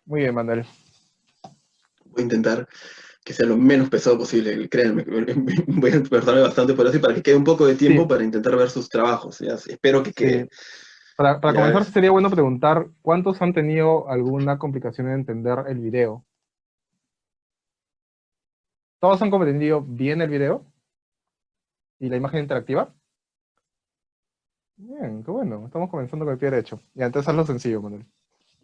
Muy bien, Manuel. Voy a intentar que sea lo menos pesado posible, créanme. Voy a esforzarme bastante por eso y para que quede un poco de tiempo Sí, para intentar ver sus trabajos. ¿Ya? Espero que sí. quede. Para Ya comenzar, es. sería bueno preguntar cuántos han tenido alguna complicación en entender el video. ¿Todos han comprendido bien el video y la imagen interactiva? Bien, qué bueno. Estamos comenzando con el pie derecho. Ya, entonces hazlo sencillo, Manuel.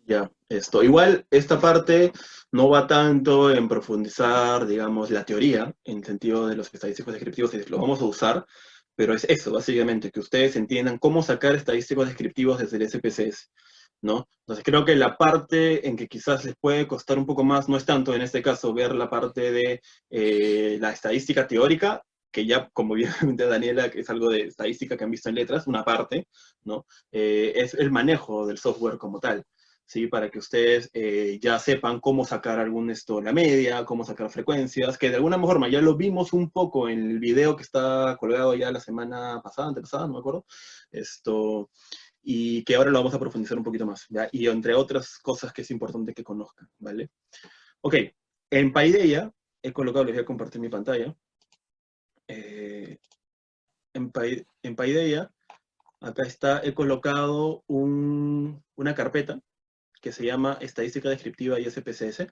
Ya, esto. Igual, esta parte no va tanto en profundizar, digamos, la teoría, en el sentido de los estadísticos descriptivos, y lo vamos a usar, pero es eso, básicamente, que ustedes entiendan cómo sacar estadísticos descriptivos desde el SPSS, ¿no? Entonces creo que la parte en que quizás les puede costar un poco más, no es tanto en este caso ver la parte de la estadística teórica, que ya, como bien comenté Daniela, que es algo de estadística que han visto en letras, una parte, ¿no? Es el manejo del software como tal. ¿Sí? Para que ustedes ya sepan cómo sacar la media, cómo sacar frecuencias, que de alguna forma ya lo vimos un poco en el video que está colgado ya la semana pasada, antepasada, no me acuerdo, y que ahora lo vamos a profundizar un poquito más, ¿ya? Y entre otras cosas que es importante que conozcan, ¿vale? Ok, en Paideia, he colocado, les voy a compartir mi pantalla, eh, en Paideia, acá está, he colocado una carpeta que se llama Estadística Descriptiva y SPSS.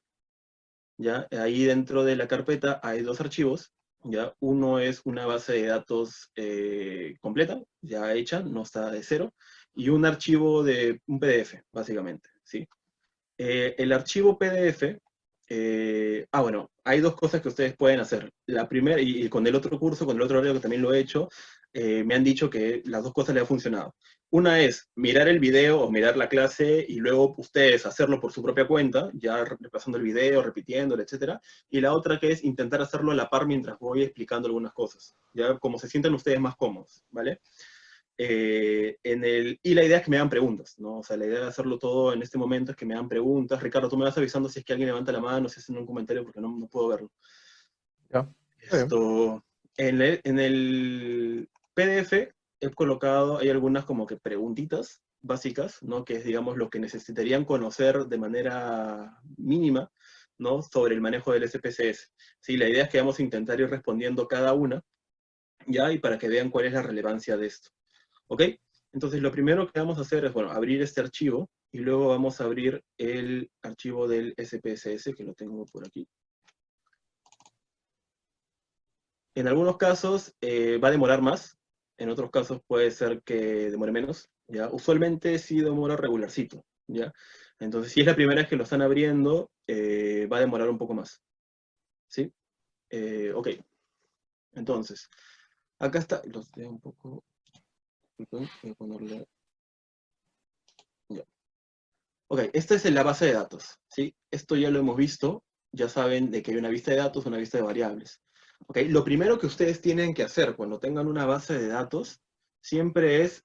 ¿Ya? Ahí dentro de la carpeta hay dos archivos. ¿Ya? Uno es una base de datos completa, ya hecha, no está de cero, y un archivo de un PDF, básicamente. ¿Sí? El archivo PDF, bueno, hay dos cosas que ustedes pueden hacer. La primera, y con el otro curso, con el otro video que también lo he hecho, me han dicho que las dos cosas les han funcionado. Una es mirar el video o mirar la clase y luego ustedes hacerlo por su propia cuenta, ya repasando el video, repitiéndolo, etcétera. Y la otra que es intentar hacerlo a la par mientras voy explicando algunas cosas, ya como se sientan ustedes más cómodos, ¿vale? Y la idea es que me hagan preguntas, ¿no? O sea, la idea de hacerlo todo en este momento es que me hagan preguntas. Ricardo, tú me vas avisando si es que alguien levanta la mano, si hacen un comentario, porque no puedo verlo. Ya, está bien. Esto, en el PDF he colocado, hay algunas como que preguntitas básicas, ¿no? Que es, digamos, lo que necesitarían conocer de manera mínima, ¿no? Sobre el manejo del SPSS. Sí, la idea es que vamos a intentar ir respondiendo cada una, ¿ya? Y para que vean cuál es la relevancia de esto. ¿Ok? Entonces lo primero que vamos a hacer es, bueno, abrir este archivo y luego vamos a abrir el archivo del SPSS, que lo tengo por aquí. En algunos casos va a demorar más, en otros casos puede ser que demore menos, ¿ya? Usualmente sí demora regularcito, ¿ya? Entonces si es la primera vez que lo están abriendo, va a demorar un poco más, ¿sí? Ok, entonces, acá está, los dejo un poco, perdón, voy a ponerle, ya. Ok, esta es la base de datos, ¿sí? Esto ya lo hemos visto, ya saben de que hay una vista de datos, una vista de variables. Ok, lo primero que ustedes tienen que hacer cuando tengan una base de datos, siempre es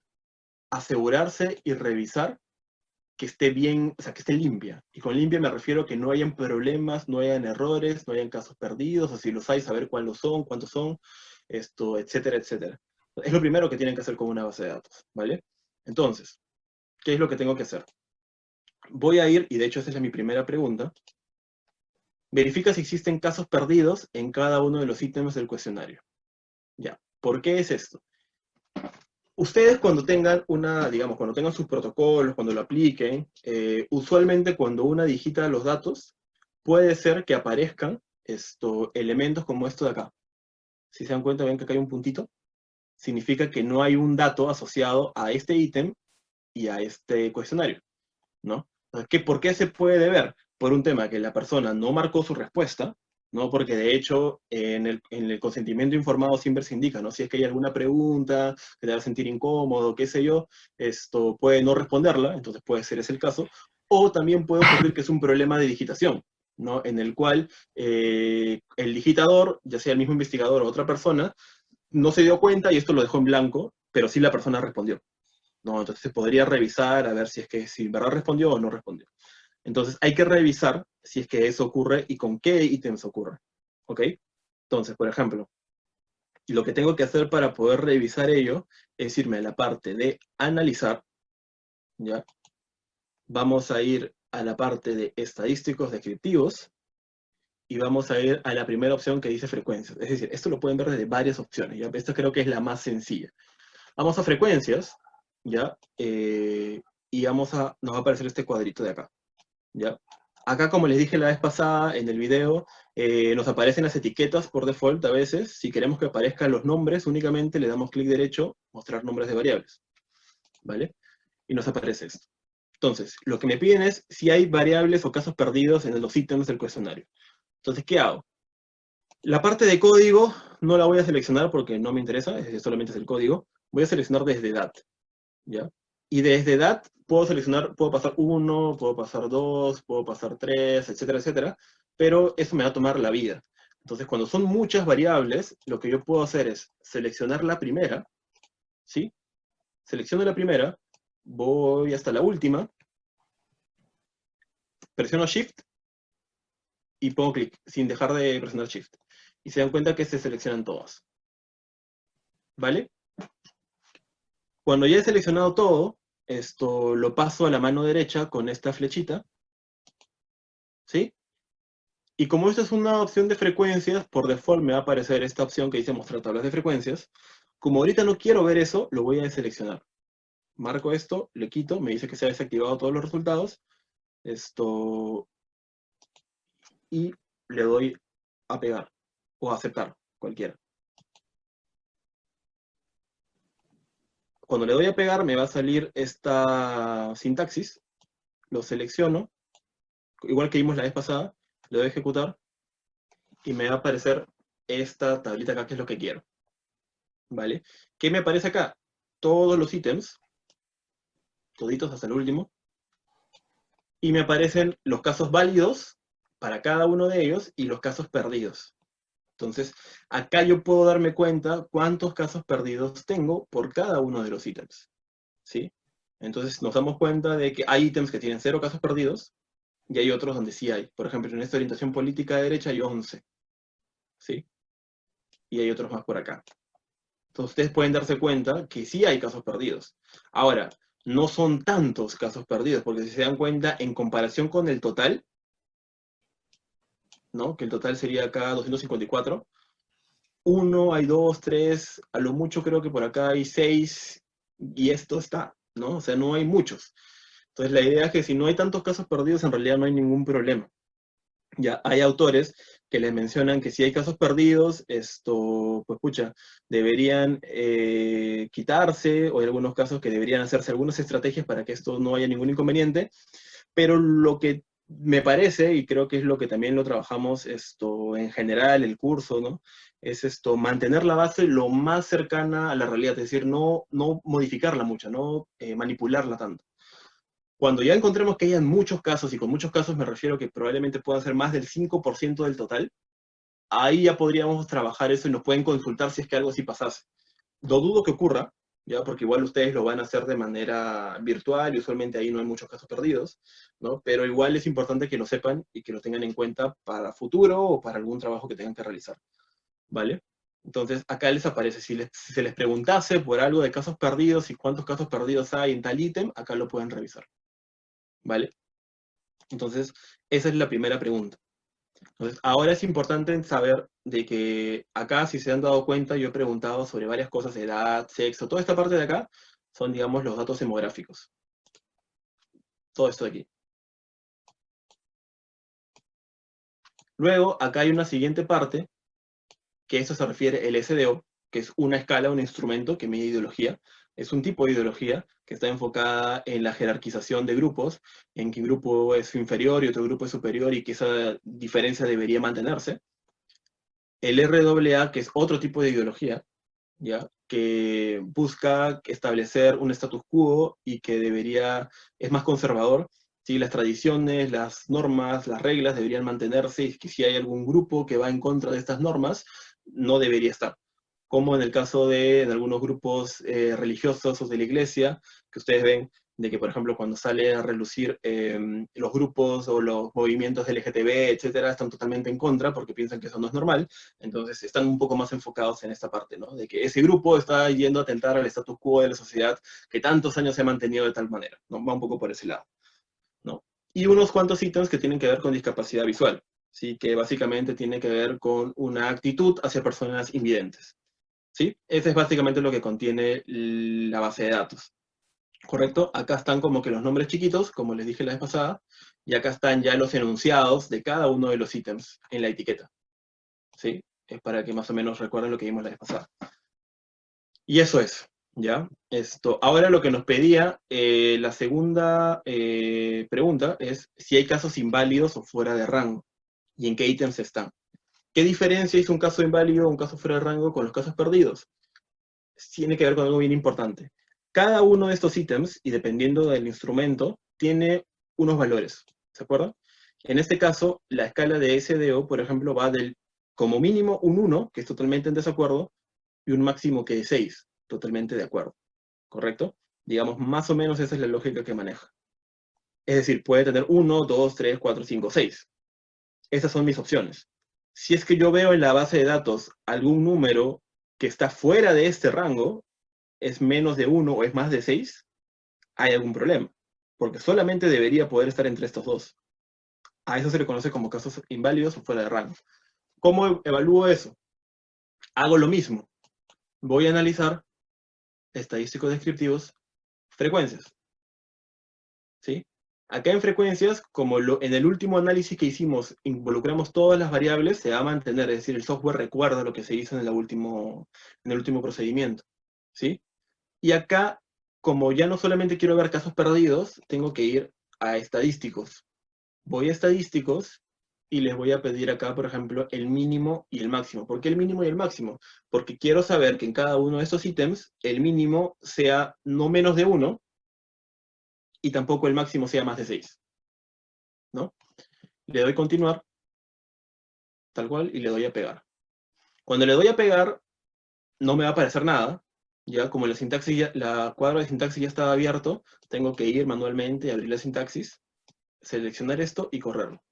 asegurarse y revisar que esté bien, o sea, que esté limpia. Y con limpia me refiero a que no hayan problemas, no hayan errores, no hayan casos perdidos, o si los hay, saber cuáles son, cuántos son, etcétera, etcétera. Es lo primero que tienen que hacer con una base de datos, ¿vale? Entonces, ¿qué es lo que tengo que hacer? Voy a ir, y de hecho esa es mi primera pregunta, verifica si existen casos perdidos en cada uno de los ítems del cuestionario. Ya, ¿por qué es esto? Ustedes cuando tengan digamos, cuando tengan sus protocolos, cuando lo apliquen, usualmente cuando una digita los datos, puede ser que aparezcan elementos como esto de acá. Si se dan cuenta, ven que acá hay un puntito. Significa que no hay un dato asociado a este ítem y a este cuestionario, ¿no? ¿Por qué se puede deber? Por un tema que la persona no marcó su respuesta, ¿no? Porque de hecho en el consentimiento informado siempre se indica, ¿no? Si es que hay alguna pregunta que te va a sentir incómodo, qué sé yo, esto puede no responderla, entonces puede ser ese el caso, o también puede ocurrir que es un problema de digitación, ¿no? En el cual el digitador, ya sea el mismo investigador o otra persona, no se dio cuenta y esto lo dejó en blanco, pero sí la persona respondió. ¿No? Entonces se podría revisar a ver si en verdad respondió o no respondió. Entonces hay que revisar si es que eso ocurre y con qué ítems ocurre. ¿Ok? Entonces, por ejemplo, lo que tengo que hacer para poder revisar ello es irme a la parte de analizar, ¿ya? Vamos a ir a la parte de estadísticos descriptivos, y vamos a ir a la primera opción que dice frecuencias. Es decir, esto lo pueden ver desde varias opciones, ¿ya? Esta creo que es la más sencilla. Vamos a frecuencias, ¿ya? Y nos va a aparecer este cuadrito de acá, ¿ya? Acá, como les dije la vez pasada en el video, nos aparecen las etiquetas por default a veces. Si queremos que aparezcan los nombres, únicamente le damos clic derecho, mostrar nombres de variables, ¿vale? Y nos aparece esto. Entonces, lo que me piden es si hay variables o casos perdidos en los ítems del cuestionario. Entonces, ¿qué hago? La parte de código no la voy a seleccionar porque no me interesa, solamente es el código. Voy a seleccionar desde DAT, ¿ya? Y desde DAT puedo seleccionar, puedo pasar 1, puedo pasar 2, puedo pasar 3, etcétera, etcétera, pero eso me va a tomar la vida. Entonces, cuando son muchas variables, lo que yo puedo hacer es seleccionar la primera, ¿sí? Selecciono la primera, voy hasta la última, presiono Shift y pongo clic, sin dejar de presionar Shift. Y se dan cuenta que se seleccionan todas. ¿Vale? Cuando ya he seleccionado todo, esto lo paso a la mano derecha con esta flechita, ¿sí? Y como esta es una opción de frecuencias, por default me va a aparecer esta opción que dice mostrar tablas de frecuencias. Como ahorita no quiero ver eso, lo voy a deseleccionar. Marco esto, le quito, me dice que se ha desactivado todos los resultados. Y le doy a pegar, o a aceptar, cualquiera. Cuando le doy a pegar me va a salir esta sintaxis, lo selecciono, igual que vimos la vez pasada, le doy a ejecutar, y me va a aparecer esta tablita acá, que es lo que quiero. ¿Vale? ¿Qué me aparece acá? Todos los ítems, toditos hasta el último, y me aparecen los casos válidos para cada uno de ellos y los casos perdidos. Entonces, acá yo puedo darme cuenta cuántos casos perdidos tengo por cada uno de los ítems, ¿sí? Entonces nos damos cuenta de que hay ítems que tienen 0 casos perdidos y hay otros donde sí hay. Por ejemplo, en esta orientación política de derecha hay 11, ¿sí? Y hay otros más por acá. Entonces ustedes pueden darse cuenta que sí hay casos perdidos. Ahora, no son tantos casos perdidos, porque si se dan cuenta, en comparación con el total, ¿no? Que el total sería acá 254, hay 2, 3, a lo mucho creo que por acá hay 6, y esto está, ¿no? O sea, no hay muchos. Entonces la idea es que si no hay tantos casos perdidos, en realidad no hay ningún problema. Ya hay autores que les mencionan que si hay casos perdidos, pues pucha, deberían quitarse, o en algunos casos que deberían hacerse algunas estrategias para que esto no haya ningún inconveniente, pero lo que me parece, y creo que es lo que también lo trabajamos en general, el curso, ¿no? Es mantener la base lo más cercana a la realidad, es decir, no modificarla mucho, no manipularla tanto. Cuando ya encontremos que hayan muchos casos, y con muchos casos me refiero que probablemente puedan ser más del 5% del total, ahí ya podríamos trabajar eso y nos pueden consultar si es que algo así pasase. Lo dudo que ocurra, ya, porque igual ustedes lo van a hacer de manera virtual y usualmente ahí no hay muchos casos perdidos, ¿no? Pero igual es importante que lo sepan y que lo tengan en cuenta para futuro o para algún trabajo que tengan que realizar, ¿vale? Entonces, acá les aparece, si se les preguntase por algo de casos perdidos y cuántos casos perdidos hay en tal ítem, acá lo pueden revisar, ¿vale? Entonces, esa es la primera pregunta. Entonces, ahora es importante saber de que acá, si se han dado cuenta, yo he preguntado sobre varias cosas, edad, sexo, toda esta parte de acá son, digamos, los datos demográficos. Todo esto de aquí. Luego, acá hay una siguiente parte, que eso se refiere el SDO, que es una escala, un instrumento que mide ideología. Es un tipo de ideología que está enfocada en la jerarquización de grupos, en que un grupo es inferior y otro grupo es superior y que esa diferencia debería mantenerse. El RAA, que es otro tipo de ideología, ¿ya? Que busca establecer un status quo y que es más conservador. ¿Sí? Las tradiciones, las normas, las reglas deberían mantenerse, y que si hay algún grupo que va en contra de estas normas, no debería estar. Como en el caso de algunos grupos religiosos o de la iglesia, que ustedes ven de que, por ejemplo, cuando sale a relucir los grupos o los movimientos LGTB, etcétera, están totalmente en contra porque piensan que eso no es normal. Entonces están un poco más enfocados en esta parte, ¿no? De que ese grupo está yendo a atentar al status quo de la sociedad que tantos años se ha mantenido de tal manera, ¿no? Va un poco por ese lado, ¿no? y unos cuantos ítems que tienen que ver con discapacidad visual, ¿sí? Que básicamente tiene que ver con una actitud hacia personas invidentes, ¿sí? Ese es básicamente lo que contiene la base de datos, ¿correcto? Acá están como que los nombres chiquitos, como les dije la vez pasada, y acá están ya los enunciados de cada uno de los ítems en la etiqueta, ¿sí? Es para que más o menos recuerden lo que vimos la vez pasada. Y eso es, ¿ya? Ahora lo que nos pedía la segunda pregunta es si hay casos inválidos o fuera de rango, y en qué ítems están. ¿Qué diferencia es un caso inválido o un caso fuera de rango con los casos perdidos? Tiene que ver con algo bien importante. Cada uno de estos ítems, y dependiendo del instrumento, tiene unos valores, ¿se acuerdan? En este caso, la escala de SDO, por ejemplo, va del como mínimo un 1, que es totalmente en desacuerdo, y un máximo que es 6, totalmente de acuerdo, ¿correcto? Digamos, más o menos esa es la lógica que maneja. Es decir, puede tener 1, 2, 3, 4, 5, 6. Esas son mis opciones. Si es que yo veo en la base de datos algún número que está fuera de este rango, es menos de 1 o es más de 6, hay algún problema, porque solamente debería poder estar entre estos dos. A eso se le conoce como casos inválidos o fuera de rango. ¿Cómo evalúo eso? Hago lo mismo. Voy a analizar estadísticos descriptivos, frecuencias, ¿sí? Acá en frecuencias, como en el último análisis que hicimos, involucramos todas las variables, se va a mantener, es decir, el software recuerda lo que se hizo en el último procedimiento, ¿sí? Y acá, como ya no solamente quiero ver casos perdidos, tengo que ir a estadísticos. Voy a estadísticos y les voy a pedir acá, por ejemplo, el mínimo y el máximo. ¿Por qué el mínimo y el máximo? Porque quiero saber que en cada uno de estos ítems, el mínimo sea no menos de 1 y tampoco el máximo sea más de 6, ¿no? Le doy continuar, tal cual, y le doy a pegar. Cuando le doy a pegar, no me va a aparecer nada. Ya como la cuadra de sintaxis ya estaba abierto, tengo que ir manualmente, abrir la sintaxis, seleccionar esto y correrlo.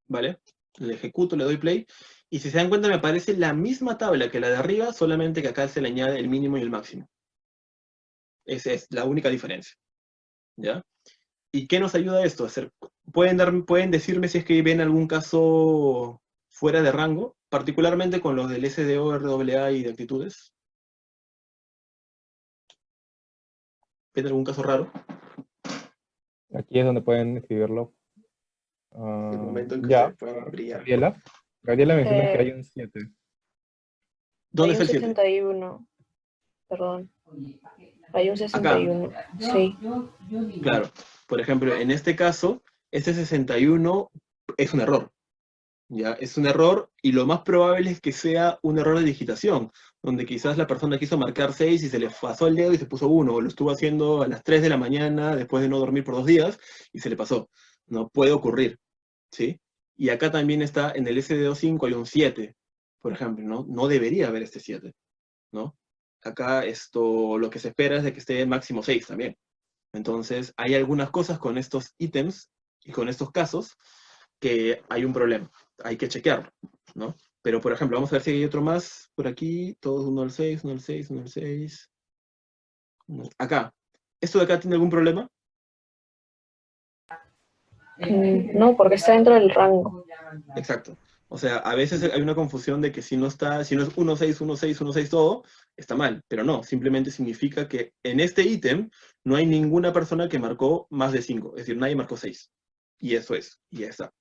¿Vale? Le ejecuto, le doy play, y si se dan cuenta me aparece la misma tabla que la de arriba, solamente que acá se le añade el mínimo y el máximo. Esa es la única diferencia. ¿Ya? ¿Y qué nos ayuda esto? ¿Pueden decirme si es que ven algún caso fuera de rango, particularmente con los del SDO, RAA y de actitudes? ¿Ven algún caso raro? Aquí es donde pueden escribirlo. El momento en que Ya, ustedes pueden brillar. Gabriela. Gabriela menciona que hay un 7. ¿Dónde Hay está un el 7? 61, perdón. Hay un Acá, 61, sí. claro. Por ejemplo, en este caso, este 61 es un error. ¿Ya? Es un error y lo más probable es que sea un error de digitación, donde quizás la persona quiso marcar 6 y se le pasó el dedo y se puso 1, o lo estuvo haciendo a las 3 de la mañana después de no dormir por 2 días y se le pasó. No puede ocurrir, ¿sí? Y acá también está, en el SD25 hay un 7, por ejemplo, ¿no? No debería haber este 7, ¿no? Acá lo que se espera es de que esté máximo 6 también. Entonces, hay algunas cosas con estos ítems y con estos casos que hay un problema, hay que chequearlo, ¿no? Pero, por ejemplo, vamos a ver si hay otro más por aquí, todos 1 al 6, 1 al 6, 1 al 6. Acá, ¿esto de acá tiene algún problema? No, porque está dentro del rango. Exacto. O sea, a veces hay una confusión de que si no es 1, 6, 1, 6, 1, 6 todo, está mal, pero no, simplemente significa que en este ítem no hay ninguna persona que marcó más de 5, es decir, nadie marcó 6. Y eso es, y ya está.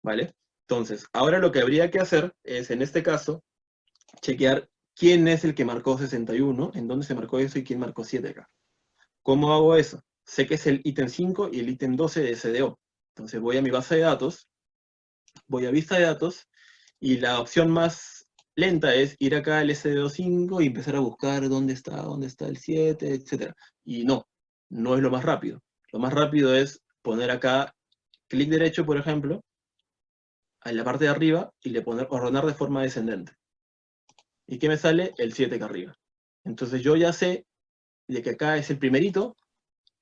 ¿Vale? Entonces, ahora lo que habría que hacer es, en este caso, chequear quién es el que marcó 61, en dónde se marcó eso y quién marcó 7 acá. ¿Cómo hago eso? Sé que es el ítem 5 y el ítem 12 de SDO. Entonces voy a mi base de datos, voy a vista de datos, y la opción más lenta es ir acá al SDO5 y empezar a buscar dónde está el 7, etc. Y no, no es lo más rápido. Lo más rápido es poner acá clic derecho, por ejemplo, en la parte de arriba y le poner ordenar de forma descendente. ¿Y qué me sale? El 7 acá arriba. Entonces yo ya sé de que acá es el primerito,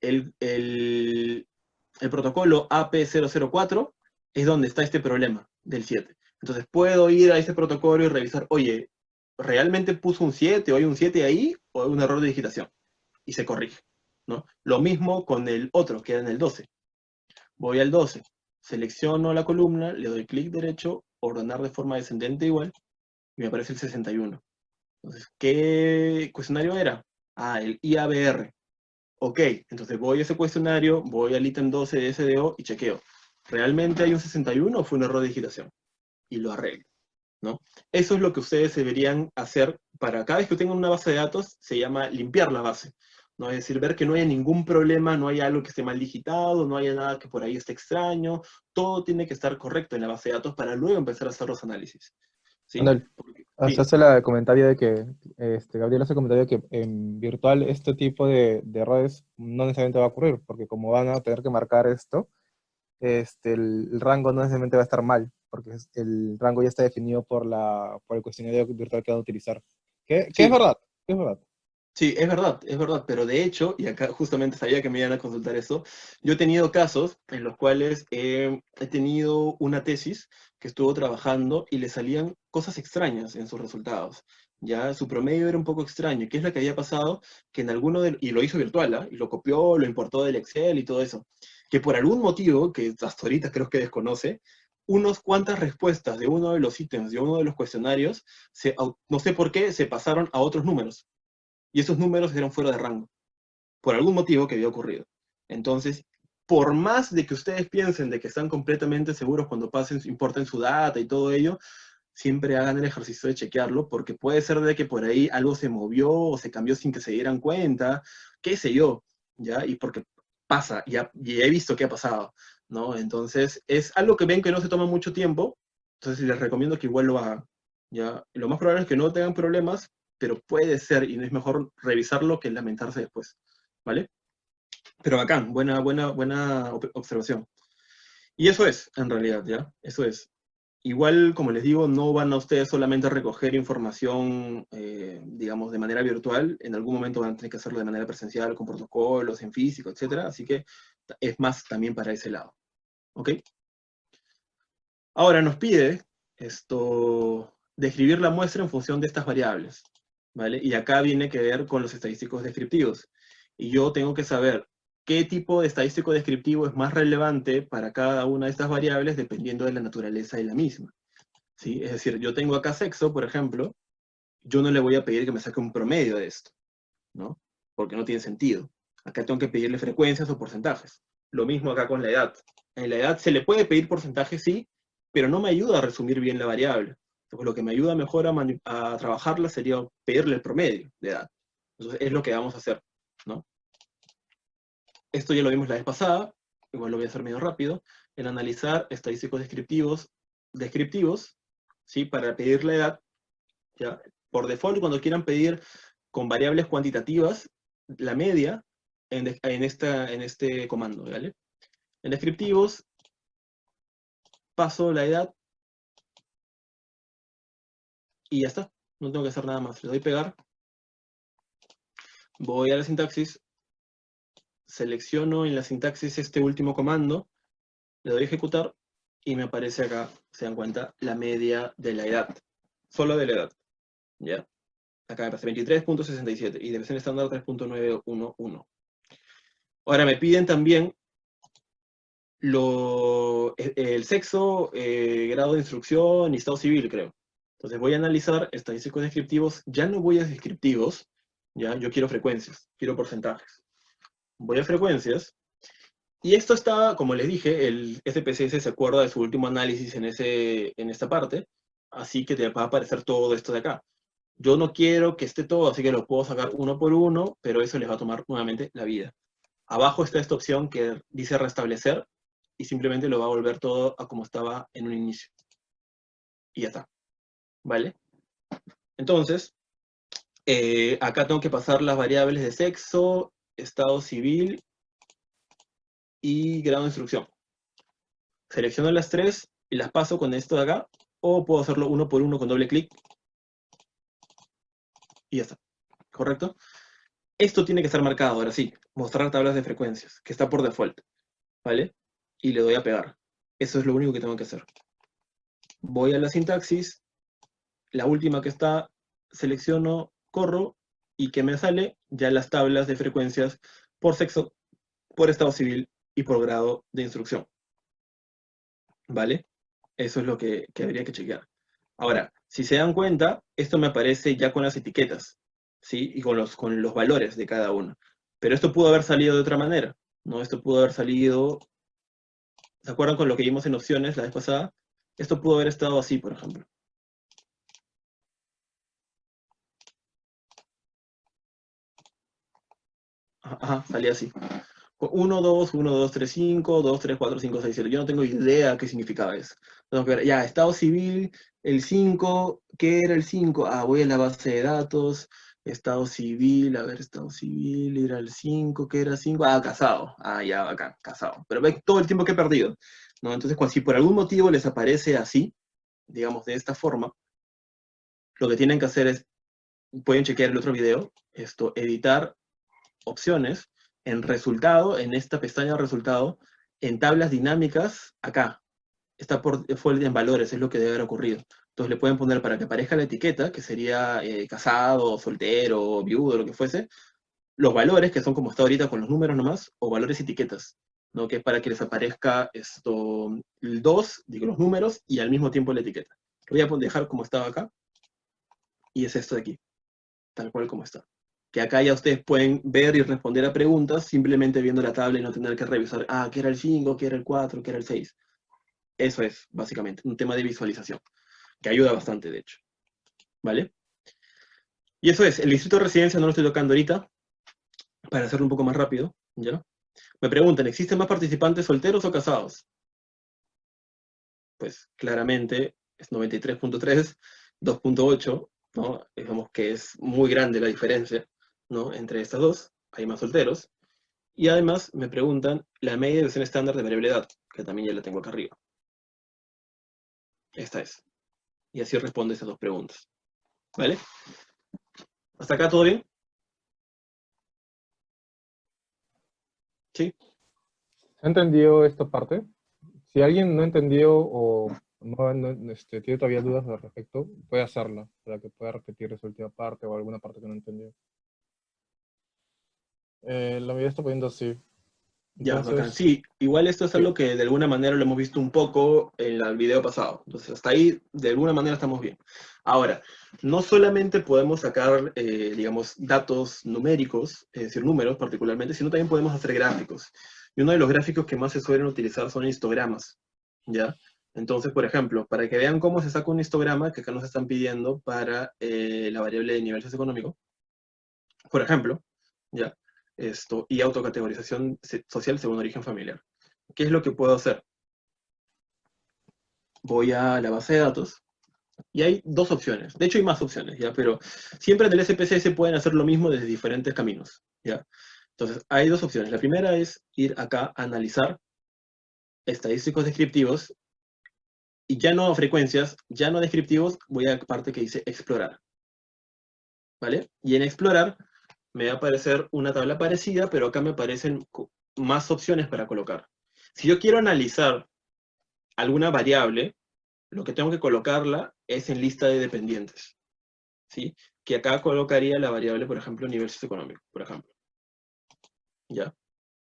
el protocolo AP004 es donde está este problema del 7. Entonces puedo ir a ese protocolo y revisar, oye, ¿realmente puso un 7 o hay un 7 ahí o hay un error de digitación? Y se corrige, ¿no? Lo mismo con el otro, que era en el 12. Voy al 12, selecciono la columna, le doy clic derecho, ordenar de forma descendente igual, y me aparece el 61. Entonces, ¿qué cuestionario era? Ah, el IABR. Ok, entonces voy a ese cuestionario, voy al ítem 12 de SDO y chequeo. ¿Realmente hay un 61 o fue un error de digitación? Y lo arreglo, ¿no? Eso es lo que ustedes deberían hacer para cada vez que tengan una base de datos, se llama limpiar la base, ¿no? Es decir, ver que no haya ningún problema, no haya algo que esté mal digitado, no haya nada que por ahí esté extraño, todo tiene que estar correcto en la base de datos para luego empezar a hacer los análisis, ¿sí? Manuel, Sí, hace el comentario de que, Gabriel hace el comentario de que en virtual este tipo de errores no necesariamente va a ocurrir, porque como van a tener que marcar esto, el rango no necesariamente va a estar mal, porque el rango ya está definido por el cuestionario virtual que van a utilizar. ¿Qué es sí, verdad? ¿Qué es verdad? sí, es verdad, pero de hecho, y acá justamente sabía que me iban a consultar eso, yo he tenido casos en los cuales he tenido una tesis que estuvo trabajando y le salían cosas extrañas en sus resultados. Ya su promedio era un poco extraño. ¿Qué es lo que había pasado? Que en alguno de, y lo hizo virtual, ¿ah? Y lo copió, lo importó del Excel y todo eso, que por algún motivo, que hasta ahorita creo que desconoce, unos cuantas respuestas de uno de los ítems, de uno de los cuestionarios, no sé por qué, se pasaron a otros números y esos números eran fuera de rango, por algún motivo que había ocurrido. Entonces, por más de que ustedes piensen de que están completamente seguros cuando pasen, importen su data y todo ello, siempre hagan el ejercicio de chequearlo, porque puede ser de que por ahí algo se movió o se cambió sin que se dieran cuenta, qué sé yo, ¿ya? Y porque pasa, y he visto que ha pasado, ¿no? Entonces, es algo que ven que no se toma mucho tiempo, entonces les recomiendo que igual lo hagan, ¿ya? Lo más probable es que no tengan problemas, pero puede ser, y es mejor revisarlo que lamentarse después, ¿vale? Pero bacán, buena observación. Y eso es, en realidad, ¿ya? Eso es. Igual, como les digo, no van a ustedes solamente a recoger información, digamos, de manera virtual. En algún momento van a tener que hacerlo de manera presencial, con protocolos, en físico, etcétera. Así que es más también para ese lado. ¿Ok? Ahora nos pide describir la muestra en función de estas variables. ¿Vale? Y acá viene que ver con los estadísticos descriptivos. Y yo tengo que saber qué tipo de estadístico descriptivo es más relevante para cada una de estas variables dependiendo de la naturaleza de la misma. ¿Sí? Es decir, yo tengo acá sexo, por ejemplo, yo no le voy a pedir que me saque un promedio de esto, ¿no? Porque no tiene sentido. Acá tengo que pedirle frecuencias o porcentajes. Lo mismo acá con la edad. En la edad se le puede pedir porcentaje, sí, pero no me ayuda a resumir bien la variable. Entonces, lo que me ayuda mejor a trabajarla sería pedirle el promedio de edad. Entonces, es lo que vamos a hacer, ¿no? Esto ya lo vimos la vez pasada, igual lo voy a hacer medio rápido, en analizar estadísticos descriptivos, ¿sí? Para pedir la edad, ¿ya? Por default, cuando quieran pedir con variables cuantitativas, la media en este comando, ¿vale? En descriptivos, paso la edad y ya está. No tengo que hacer nada más. Le doy pegar, voy a la sintaxis, selecciono en la sintaxis este último comando, le doy ejecutar y me aparece acá, se dan cuenta, la media de la edad. Solo de la edad, ¿ya? Acá me aparece 23.67 y debe ser estándar 3.911. Ahora me piden también el sexo, grado de instrucción y estado civil, creo. Entonces voy a analizar estadísticos descriptivos, ya no voy a descriptivos, ya, yo quiero frecuencias, quiero porcentajes. Voy a frecuencias, y esto está, como les dije, el SPSS se acuerda de su último análisis en esta parte, así que te va a aparecer todo esto de acá. Yo no quiero que esté todo, así que lo puedo sacar uno por uno, pero eso les va a tomar nuevamente la vida. Abajo está esta opción que dice restablecer, y simplemente lo va a volver todo a como estaba en un inicio. Y ya está. ¿Vale? Entonces, acá tengo que pasar las variables de sexo, estado civil y grado de instrucción. Selecciono las tres y las paso con esto de acá, o puedo hacerlo uno por uno con doble clic. Y ya está. ¿Correcto? Esto tiene que estar marcado, ahora sí. Mostrar tablas de frecuencias, que está por default. ¿Vale? Y le doy a pegar. Eso es lo único que tengo que hacer. Voy a la sintaxis, la última que está, selecciono, corro, y que me sale ya las tablas de frecuencias por sexo, por estado civil y por grado de instrucción. ¿vale? Eso es lo que habría que chequear. Ahora, si se dan cuenta, esto me aparece ya con las etiquetas, ¿sí? Y con los valores de cada uno. Pero esto pudo haber salido de otra manera, ¿no? Esto pudo haber salido, ¿se acuerdan con lo que vimos en opciones la vez pasada? Esto pudo haber estado así, por ejemplo. Ajá, salía así. 1, 2, 1, 2, 3, 5, 2, 3, 4, 5, 6, 7. Yo no tengo idea qué significaba eso. Tengo que ver, ya, estado civil, el 5, ¿qué era el 5? Ah, voy a la base de datos, estado civil, a ver, estado civil, era el 5, ¿qué era 5? Ah, casado. Ah, ya, acá, casado. Pero ve todo el tiempo que he perdido, ¿no? Entonces, si por algún motivo les aparece así, digamos, de esta forma, lo que tienen que hacer es, pueden chequear el otro video, editar opciones en resultado, en esta pestaña de resultado, en tablas dinámicas, acá. Está por default en valores, es lo que debe haber ocurrido. Entonces le pueden poner para que aparezca la etiqueta, que sería casado, soltero, viudo, lo que fuese, los valores, que son como está ahorita con los números nomás, o valores etiquetas, ¿no? Que es para que les aparezca el 2, digo los números, y al mismo tiempo la etiqueta. Lo voy a dejar como estaba acá, y es esto de aquí, tal cual como está. Que acá ya ustedes pueden ver y responder a preguntas simplemente viendo la tabla y no tener que revisar, qué era el 5, qué era el 4, qué era el 6. Eso es, básicamente, un tema de visualización, que ayuda bastante, de hecho. ¿Vale? Y eso es, el distrito de residencia no lo estoy tocando ahorita, para hacerlo un poco más rápido, ¿ya? Me preguntan, ¿existen más participantes solteros o casados? Pues claramente es 93.3, 2.8, ¿no? Digamos que es muy grande la diferencia, ¿no? Entre estas dos, hay más solteros. Y además me preguntan la media desviación estándar de variable edad, que también ya la tengo acá arriba. Esta es. Y así responde esas dos preguntas. ¿Vale? ¿Hasta acá todo bien? ¿Sí? ¿Se ha entendido esta parte? Si alguien no entendió o tiene todavía dudas al respecto, puede hacerla para que pueda repetir esa última parte o alguna parte que no entendió. La medida está poniendo así. Ya, bacán. Entonces, Sí, igual esto es sí. algo que de alguna manera lo hemos visto un poco en el video pasado. Entonces, hasta ahí, de alguna manera estamos bien. Ahora, no solamente podemos sacar, digamos, datos numéricos, es decir, números particularmente, sino también podemos hacer gráficos. Y uno de los gráficos que más se suelen utilizar son histogramas, ¿ya? Entonces, por ejemplo, para que vean cómo se saca un histograma, que acá nos están pidiendo para la variable de nivel socioeconómico, por ejemplo, ¿ya? Y autocategorización social según origen familiar. ¿Qué es lo que puedo hacer? Voy a la base de datos y hay dos opciones. De hecho, hay más opciones, ¿ya? Pero siempre en el SPSS se pueden hacer lo mismo desde diferentes caminos, ¿ya? Entonces, hay dos opciones. La primera es ir acá a analizar estadísticos descriptivos y ya no frecuencias, ya no descriptivos, voy a la parte que dice explorar, ¿vale? Y en explorar me va a aparecer una tabla parecida, pero acá me aparecen más opciones para colocar. Si yo quiero analizar alguna variable, lo que tengo que colocarla es en lista de dependientes, ¿sí? Que acá colocaría la variable, por ejemplo, nivel socioeconómico, por ejemplo. ¿Ya?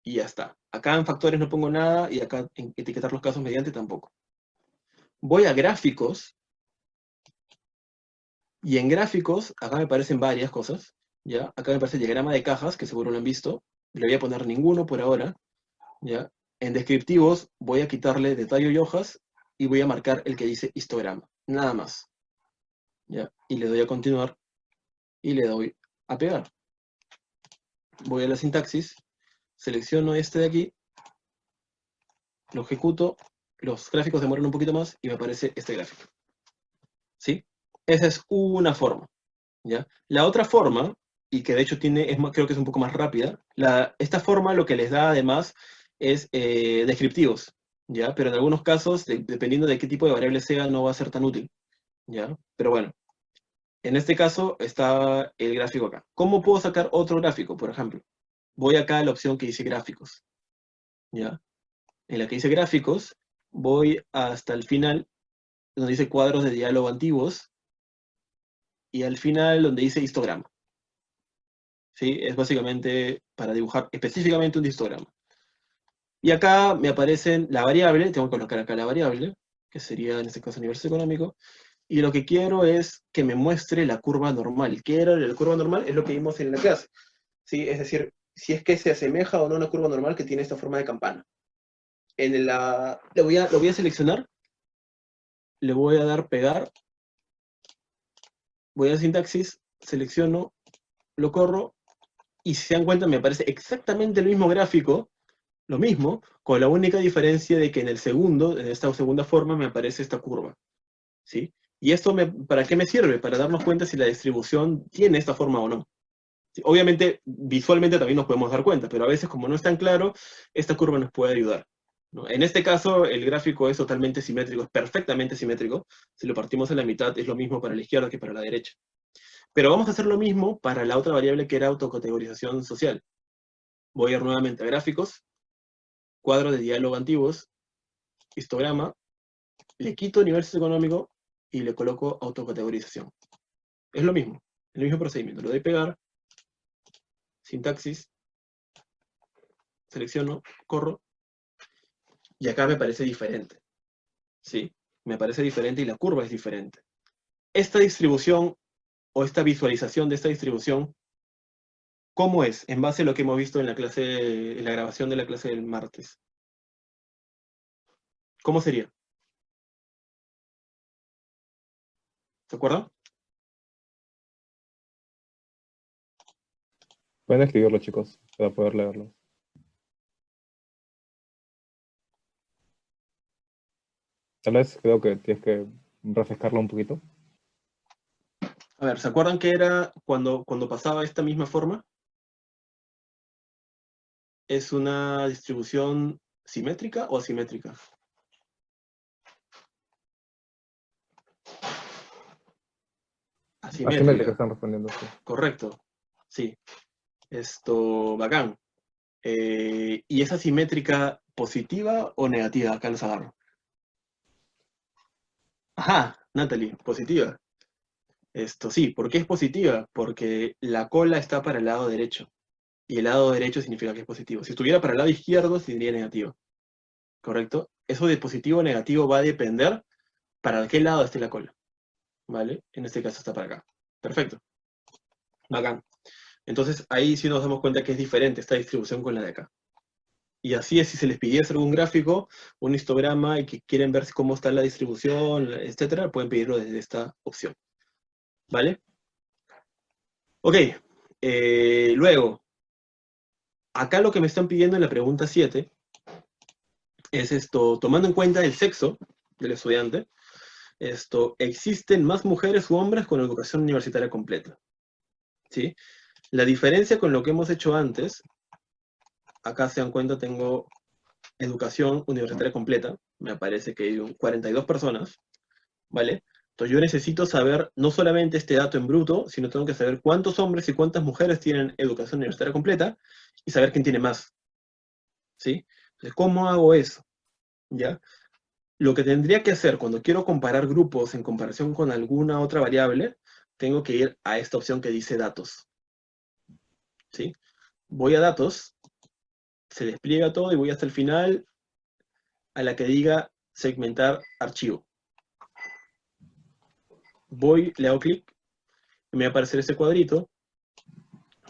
Y ya está. Acá en factores no pongo nada y acá en etiquetar los casos mediante tampoco. Voy a gráficos y en gráficos, acá me aparecen varias cosas, ¿ya? Acá me aparece diagrama de cajas, que seguro lo han visto. Le voy a poner ninguno por ahora, ¿ya? En descriptivos voy a quitarle detalle y hojas y voy a marcar el que dice histograma. Nada más. ¿Ya? Y le doy a continuar y le doy a pegar. Voy a la sintaxis, selecciono este de aquí, lo ejecuto, los gráficos demoran un poquito más y me aparece este gráfico. ¿Sí? Esa es una forma. ¿Ya? La otra forma, y que de hecho creo que es un poco más rápida, esta forma lo que les da además es descriptivos, ¿ya? Pero en algunos casos, dependiendo de qué tipo de variable sea, no va a ser tan útil, ¿ya? Pero bueno, en este caso está el gráfico acá. ¿Cómo puedo sacar otro gráfico, por ejemplo? Voy acá a la opción que dice gráficos, ¿ya? En la que dice gráficos, voy hasta el final, donde dice cuadros de diálogo antiguos, y al final donde dice histograma. ¿Sí? Es básicamente para dibujar específicamente un histograma. Y acá me aparecen la variable, tengo que colocar acá la variable, que sería en este caso universo económico, y lo que quiero es que me muestre la curva normal. ¿Qué era la curva normal? Es lo que vimos en la clase, ¿sí? Es decir, si es que se asemeja o no a una curva normal que tiene esta forma de campana. Lo voy a seleccionar, le voy a dar pegar, voy a sintaxis, selecciono, lo corro, y si se dan cuenta me aparece exactamente el mismo gráfico, lo mismo, con la única diferencia de que en el segundo, en esta segunda forma, me aparece esta curva, ¿sí? Y esto, ¿para qué me sirve? Para darnos cuenta si la distribución tiene esta forma o no. ¿Sí? Obviamente, visualmente también nos podemos dar cuenta, pero a veces, como no es tan claro, esta curva nos puede ayudar, ¿no? En este caso, el gráfico es totalmente simétrico, es perfectamente simétrico. Si lo partimos a la mitad, es lo mismo para la izquierda que para la derecha. Pero vamos a hacer lo mismo para la otra variable que era autocategorización social. Voy a ir nuevamente a gráficos, cuadro de diálogo antiguos, histograma, le quito universo económico y le coloco autocategorización. Es lo mismo, el mismo procedimiento. Lo doy pegar, sintaxis, selecciono, corro, y acá me parece diferente. ¿Sí? Me parece diferente y la curva es diferente. Esta distribución, o esta visualización de esta distribución, ¿cómo es? En base a lo que hemos visto en la clase, en la grabación de la clase del martes. ¿Cómo sería? ¿Se acuerdan? Pueden escribirlo, chicos, para poder leerlo. Tal vez creo que tienes que refrescarlo un poquito. A ver, ¿se acuerdan que era cuando pasaba esta misma forma? ¿Es una distribución simétrica o asimétrica? Asimétrica Asimétrica, están respondiendo, sí. correcto. Sí, bacán. ¿Y es asimétrica positiva o negativa? Acá los agarro. Ajá, Natalie, positiva. Sí, ¿por qué es positiva? Porque la cola está para el lado derecho. Y el lado derecho significa que es positivo. Si estuviera para el lado izquierdo, sería negativo. ¿Correcto? Eso de positivo o negativo va a depender para qué lado esté la cola. ¿Vale? En este caso está para acá. Perfecto. Bacán. Entonces ahí sí nos damos cuenta que es diferente esta distribución con la de acá. Y así es, si se les pidiese algún gráfico, un histograma y que quieren ver cómo está la distribución, etcétera, pueden pedirlo desde esta opción. ¿Vale? Ok. Luego, acá lo que me están pidiendo en la pregunta 7 es tomando en cuenta el sexo del estudiante, ¿existen más mujeres u hombres con educación universitaria completa? ¿Sí? La diferencia con lo que hemos hecho antes, acá se dan cuenta, tengo educación universitaria completa, me parece que hay 42 personas, ¿vale? Entonces yo necesito saber no solamente este dato en bruto, sino tengo que saber cuántos hombres y cuántas mujeres tienen educación universitaria completa y saber quién tiene más, ¿sí? Entonces, ¿cómo hago eso? ¿Ya? Lo que tendría que hacer cuando quiero comparar grupos en comparación con alguna otra variable, tengo que ir a esta opción que dice datos, ¿sí? Voy a datos, se despliega todo y voy hasta el final a la que diga segmentar archivo. Voy, le hago clic, y me va a aparecer ese cuadrito,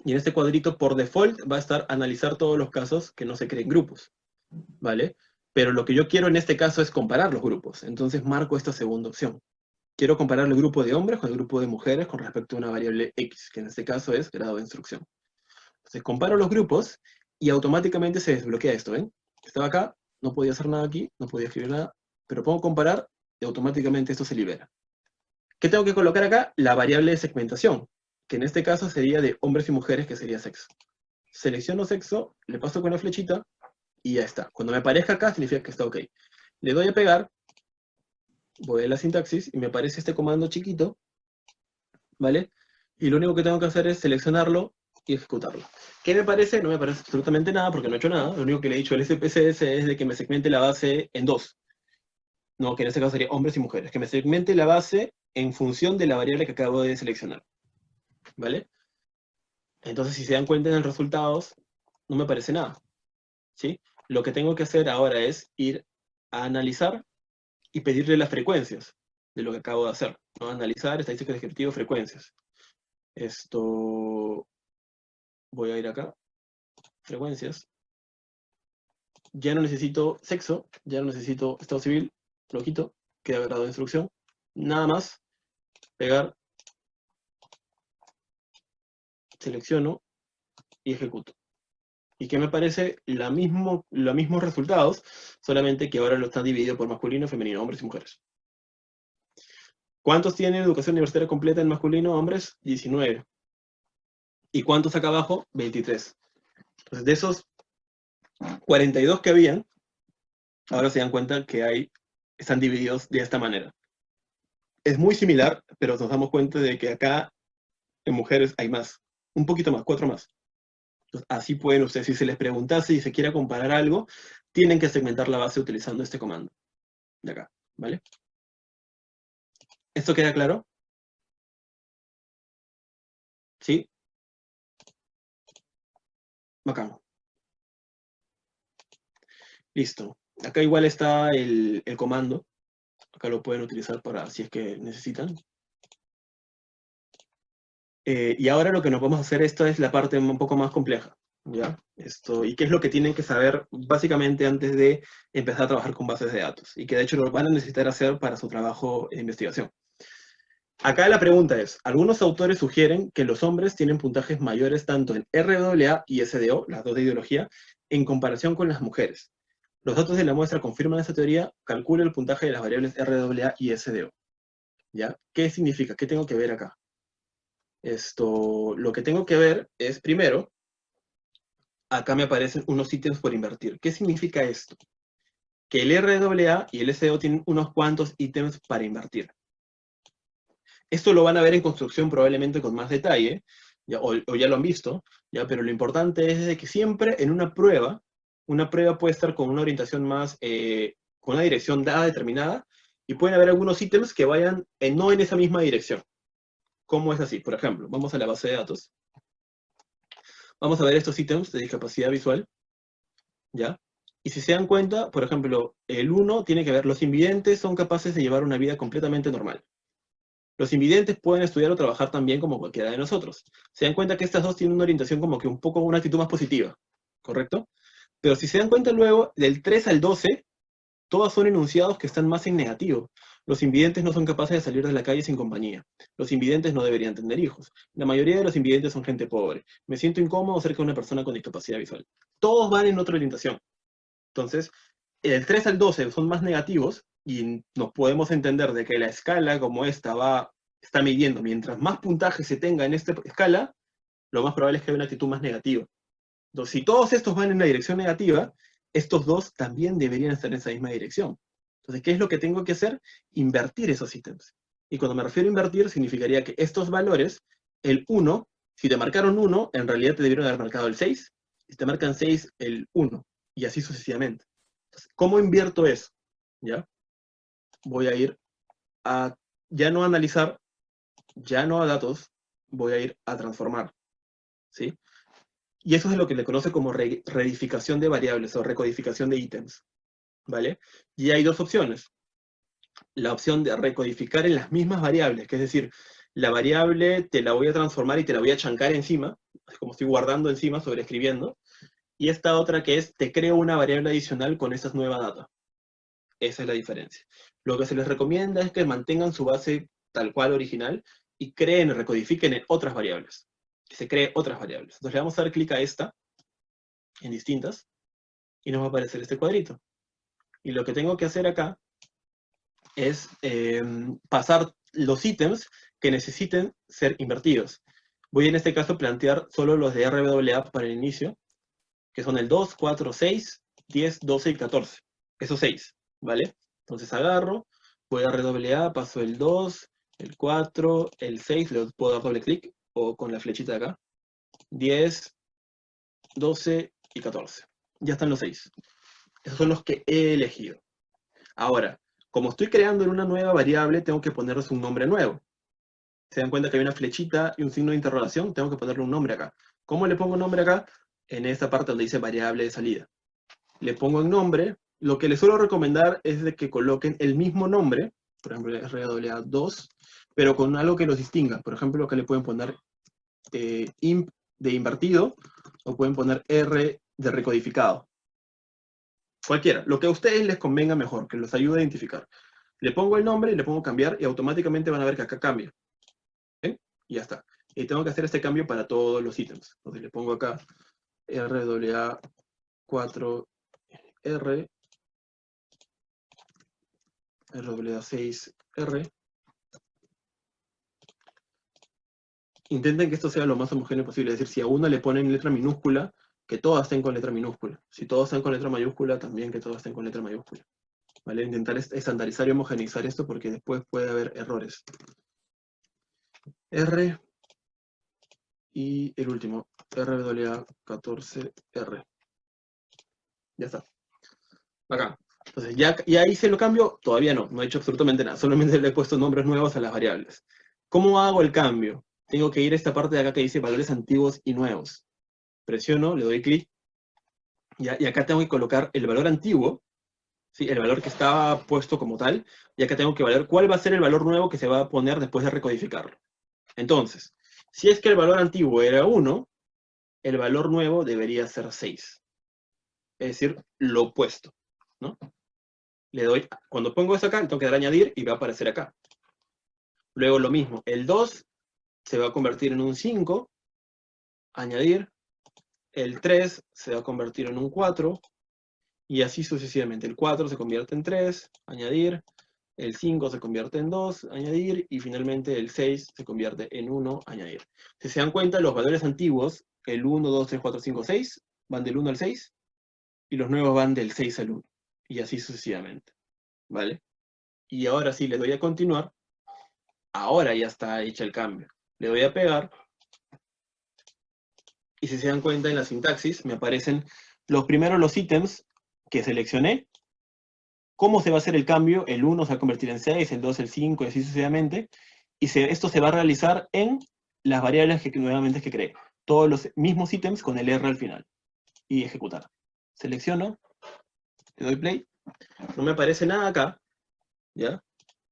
y en este cuadrito por default va a estar analizar todos los casos que no se creen grupos, ¿vale? Pero lo que yo quiero en este caso es comparar los grupos, entonces marco esta segunda opción. Quiero comparar el grupo de hombres con el grupo de mujeres con respecto a una variable X, que en este caso es grado de instrucción. Entonces comparo los grupos y automáticamente se desbloquea esto, ¿ven? Estaba acá, no podía hacer nada aquí, no podía escribir nada, pero pongo comparar y automáticamente esto se libera. ¿Qué tengo que colocar acá? La variable de segmentación, que en este caso sería de hombres y mujeres, que sería sexo. Selecciono sexo, le paso con la flechita y ya está. Cuando me aparezca acá significa que está ok. Le doy a pegar, voy a la sintaxis y me aparece este comando chiquito, ¿vale? Y lo único que tengo que hacer es seleccionarlo y ejecutarlo. ¿Qué me parece? No me parece absolutamente nada porque no he hecho nada. Lo único que le he dicho al SPSS es de que me segmente la base en dos. No, que en este caso sería hombres y mujeres. Que me segmente la base en función de la variable que acabo de seleccionar. ¿Vale? Entonces, si se dan cuenta en los resultados, no me aparece nada. ¿Sí? Lo que tengo que hacer ahora es ir a analizar y pedirle las frecuencias de lo que acabo de hacer, ¿no? Analizar, estadística descriptiva, frecuencias. Esto, voy a ir acá, frecuencias. Ya no necesito sexo, ya no necesito estado civil, lo quito, queda grado de instrucción. Nada más, pegar, selecciono y ejecuto. ¿Y qué me parece? Los mismos resultados, solamente que ahora lo están dividido por masculino, femenino, hombres y mujeres. ¿Cuántos tienen educación universitaria completa en masculino, hombres? 19. ¿Y cuántos acá abajo? 23. Entonces, de esos 42 que habían, ahora se dan cuenta que están divididos de esta manera. Es muy similar, pero nos damos cuenta de que acá en mujeres hay más. Un poquito más, 4 más. Entonces, así pueden ustedes, si se les preguntase y se quiera comparar algo, tienen que segmentar la base utilizando este comando. De acá, ¿vale? ¿Esto queda claro? ¿Sí? Bacán. Listo. Acá igual está el comando. Acá lo pueden utilizar para si es que necesitan. Y ahora lo que nos vamos a hacer, esto es la parte un poco más compleja, ¿ya? ¿Y qué es lo que tienen que saber básicamente antes de empezar a trabajar con bases de datos? Y que de hecho lo van a necesitar hacer para su trabajo de investigación. Acá la pregunta es, algunos autores sugieren que los hombres tienen puntajes mayores tanto en RWA y SDO, las dos de ideología, en comparación con las mujeres. Los datos de la muestra confirman esta teoría, calcula el puntaje de las variables RWA y SDO. ¿Ya? ¿Qué significa? ¿Qué tengo que ver acá? Lo que tengo que ver es, primero, acá me aparecen unos ítems por invertir. ¿Qué significa esto? Que el RWA y el SEO tienen unos cuantos ítems para invertir. Esto lo van a ver en construcción probablemente con más detalle, ¿ya? O ya lo han visto, ¿ya? Pero lo importante es de que siempre en una prueba puede estar con una orientación más, con una dirección dada determinada, y pueden haber algunos ítems que vayan no en esa misma dirección. ¿Cómo es así? Por ejemplo, vamos a la base de datos. Vamos a ver estos ítems de discapacidad visual, ¿ya? Y si se dan cuenta, por ejemplo, el 1 tiene que ver, los invidentes son capaces de llevar una vida completamente normal. Los invidentes pueden estudiar o trabajar también como cualquiera de nosotros. Se dan cuenta que estas dos tienen una orientación como que un poco, una actitud más positiva, ¿correcto? Pero si se dan cuenta luego, del 3 al 12, todos son enunciados que están más en negativo. Los invidentes no son capaces de salir de la calle sin compañía. Los invidentes no deberían tener hijos. La mayoría de los invidentes son gente pobre. Me siento incómodo cerca de una persona con discapacidad visual. Todos van en otra orientación. Entonces, el 3 al 12 son más negativos y nos podemos entender de que la escala como esta está midiendo. Mientras más puntaje se tenga en esta escala, lo más probable es que haya una actitud más negativa. Entonces, si todos estos van en la dirección negativa, estos dos también deberían estar en esa misma dirección. Entonces, ¿qué es lo que tengo que hacer? Invertir esos ítems. Y cuando me refiero a invertir, significaría que estos valores, el 1, si te marcaron 1, en realidad te debieron haber marcado el 6, si te marcan 6, el 1, y así sucesivamente. Entonces, ¿cómo invierto eso? ¿Ya? Voy a ir a, ya no a analizar, ya no a datos, voy a ir a transformar. ¿Sí? Y eso es lo que le conoce como reedificación de variables o recodificación de ítems, ¿vale? Y hay dos opciones. La opción de recodificar en las mismas variables, que es decir, la variable te la voy a transformar y te la voy a chancar encima, es como estoy guardando encima, sobreescribiendo, y esta otra que es, te creo una variable adicional con esa nueva data. Esa es la diferencia. Lo que se les recomienda es que mantengan su base tal cual original y recodifiquen en otras variables. Que se cree otras variables. Entonces le vamos a dar clic a esta, en distintas, y nos va a aparecer este cuadrito. Y lo que tengo que hacer acá es pasar los ítems que necesiten ser invertidos. Voy en este caso a plantear solo los de RWA para el inicio, que son el 2, 4, 6, 10, 12 y 14. Esos 6, ¿vale? Entonces agarro, voy a RWA, paso el 2, el 4, el 6, le puedo dar doble clic, o con la flechita de acá, 10, 12 y 14. Ya están los 6. Esos son los que he elegido. Ahora, como estoy creando en una nueva variable, tengo que ponerles un nombre nuevo. Se dan cuenta que hay una flechita y un signo de interrogación, tengo que ponerle un nombre acá. ¿Cómo le pongo un nombre acá? En esta parte donde dice variable de salida. le pongo en nombre. Lo que les suelo recomendar es de que coloquen el mismo nombre, por ejemplo, RAA2, pero con algo que los distinga. Por ejemplo, que le pueden poner imp de invertido, o pueden poner R de recodificado. Cualquiera, lo que a ustedes les convenga mejor, que los ayude a identificar. Le pongo el nombre y le pongo cambiar, y automáticamente van a ver que acá cambia. ¿Ven? Y ya está. Y tengo que hacer este cambio para todos los ítems. Entonces le pongo acá RAA4R, RAA6R. Intenten que esto sea lo más homogéneo posible. Es decir, si a uno le ponen letra minúscula, que todas estén con letra minúscula. Si todos están con letra mayúscula, también que todas estén con letra mayúscula. ¿Vale? Intentar estandarizar y homogeneizar esto porque después puede haber errores. R y el último, RAA14R. Ya está. Acá. Entonces, ya hice lo cambio, todavía no he hecho absolutamente nada, solamente le he puesto nombres nuevos a las variables. ¿Cómo hago el cambio? Tengo que ir a esta parte de acá que dice valores antiguos y nuevos. Presiono, le doy clic, y acá tengo que colocar el valor antiguo, ¿sí? El valor que estaba puesto como tal, y acá tengo que ver cuál va a ser el valor nuevo que se va a poner después de recodificarlo. Entonces, si es que el valor antiguo era 1, el valor nuevo debería ser 6. Es decir, lo opuesto, ¿no? Le doy, cuando pongo eso acá, le tengo que dar a añadir y va a aparecer acá. Luego lo mismo, el 2 se va a convertir en un 5, añadir, el 3 se va a convertir en un 4, y así sucesivamente. El 4 se convierte en 3, añadir, el 5 se convierte en 2, añadir, y finalmente el 6 se convierte en 1, añadir. Si se dan cuenta, los valores antiguos, el 1, 2, 3, 4, 5, 6, van del 1 al 6, y los nuevos van del 6 al 1, y así sucesivamente, ¿vale? Y ahora sí le doy a continuar, ahora ya está hecho el cambio. Le doy a pegar, y si se dan cuenta en la sintaxis, me aparecen los ítems que seleccioné, cómo se va a hacer el cambio, el 1 se va a convertir en 6, el 2 el 5, y así sucesivamente, y esto se va a realizar en las variables que nuevamente que creé. Todos los mismos ítems con el R al final. Y ejecutar. Selecciono, le doy play, no me aparece nada acá, ¿ya?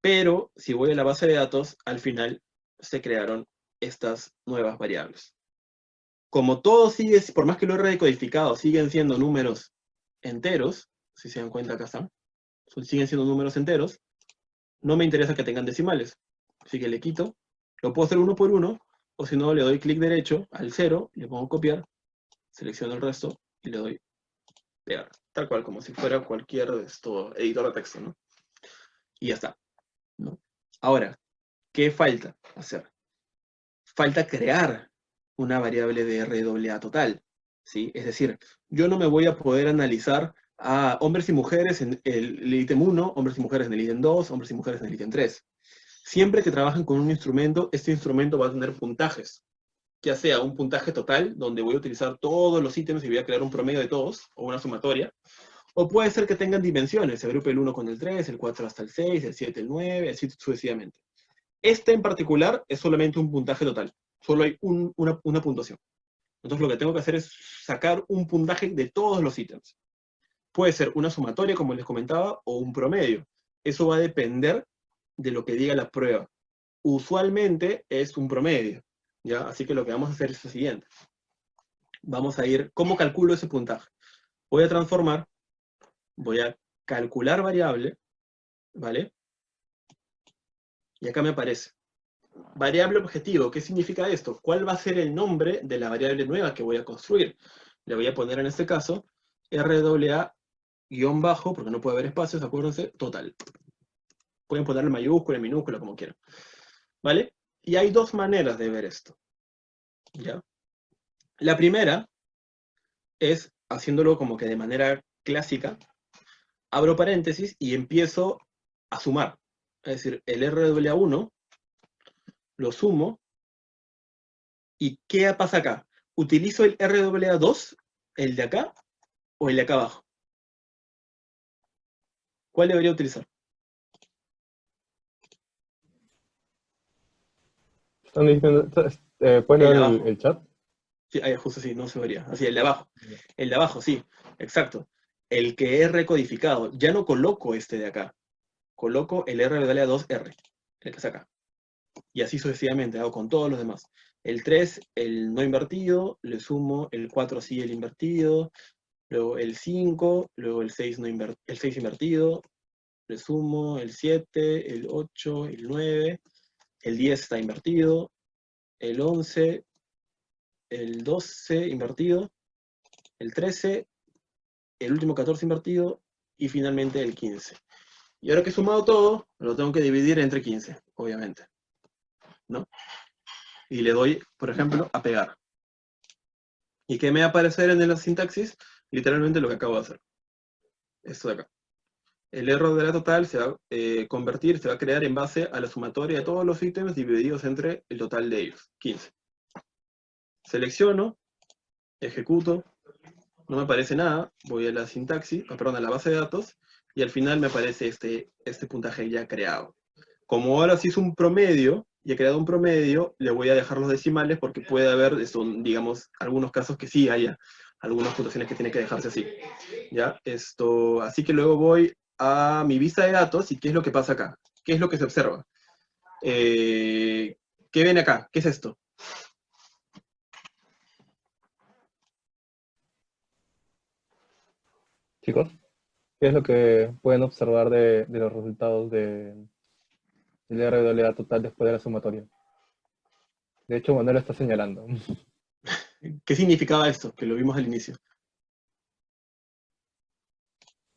Pero si voy a la base de datos, al final se crearon estas nuevas variables. Como todo sigue, por más que lo he recodificado, siguen siendo números enteros, si se dan cuenta acá están, siguen siendo números enteros, no me interesa que tengan decimales. Así que le quito, lo puedo hacer uno por uno, o si no le doy clic derecho al 0, le pongo copiar, selecciono el resto y le doy pegar. Tal cual, como si fuera cualquier editor de texto, ¿no? Y ya está, ¿no? Ahora, ¿qué falta hacer? Falta crear una variable de RAA total, ¿sí? Es decir, yo no me voy a poder analizar a hombres y mujeres en el ítem 1, hombres y mujeres en el ítem 2, hombres y mujeres en el ítem 3. Siempre que trabajen con un instrumento, este instrumento va a tener puntajes, ya sea un puntaje total, donde voy a utilizar todos los ítems y voy a crear un promedio de todos, o una sumatoria, o puede ser que tengan dimensiones, se agrupe el 1 con el 3, el 4 hasta el 6, el 7 el 9, así sucesivamente. Este en particular es solamente un puntaje total, solo hay una puntuación. Entonces lo que tengo que hacer es sacar un puntaje de todos los ítems. Puede ser una sumatoria, como les comentaba, o un promedio. Eso va a depender de lo que diga la prueba. Usualmente es un promedio, ¿ya? Así que lo que vamos a hacer es lo siguiente. Vamos a ir, ¿cómo calculo ese puntaje? Voy a transformar, voy a calcular variable, ¿vale? Y acá me aparece. Variable objetivo, ¿qué significa esto? ¿Cuál va a ser el nombre de la variable nueva que voy a construir? Le voy a poner en este caso RAA guión bajo, porque no puede haber espacios, acuérdense, total. Pueden ponerle mayúscula, minúscula, como quieran. ¿Vale? Y hay dos maneras de ver esto. ¿Ya? La primera es haciéndolo como que de manera clásica. Abro paréntesis y empiezo a sumar. Es decir, el RAA1 lo sumo. ¿Y qué pasa acá? ¿Utilizo el RAA2, el de acá, o el de acá abajo? ¿Cuál debería utilizar? Están diciendo, ¿puedes El de leer abajo. el chat? Sí, ahí justo sí, no se vería. Así, el de abajo. El de abajo, sí, exacto. el que he recodificado. Ya no coloco este de acá. Coloco el RWA2R, el que está acá. Y así sucesivamente, hago con todos los demás. El 3, el no invertido, le sumo el 4 sí, el invertido, luego el 5, luego el 6, el 6 invertido, le sumo el 7, el 8, el 9, el 10 está invertido, el 11, el 12 invertido, el 13, el último 14 invertido, y finalmente el 15. Y ahora que he sumado todo, lo tengo que dividir entre 15, obviamente, ¿no? Y le doy, por ejemplo, a pegar. ¿Y qué me va a aparecer en la sintaxis? Literalmente lo que acabo de hacer. Esto de acá. El error de la total se va a convertir, se va a crear en base a la sumatoria de todos los ítems divididos entre el total de ellos, 15. Selecciono, ejecuto, no me aparece nada, voy a la sintaxis, perdón, a la base de datos, y al final me aparece este puntaje ya creado. Como ahora sí es un promedio, y he creado un promedio, le voy a dejar los decimales porque puede haber, son, digamos, algunos casos que sí haya algunas puntuaciones que tiene que dejarse así. ¿Ya? Así que luego voy a mi vista de datos y ¿qué es lo que pasa acá? ¿Qué es lo que se observa? ¿Qué ven acá? ¿Qué es esto? Chicos, ¿qué es lo que pueden observar de los resultados del RWA total después de la sumatoria? De hecho, Manuel lo está señalando. ¿Qué significaba esto? Que lo vimos al inicio.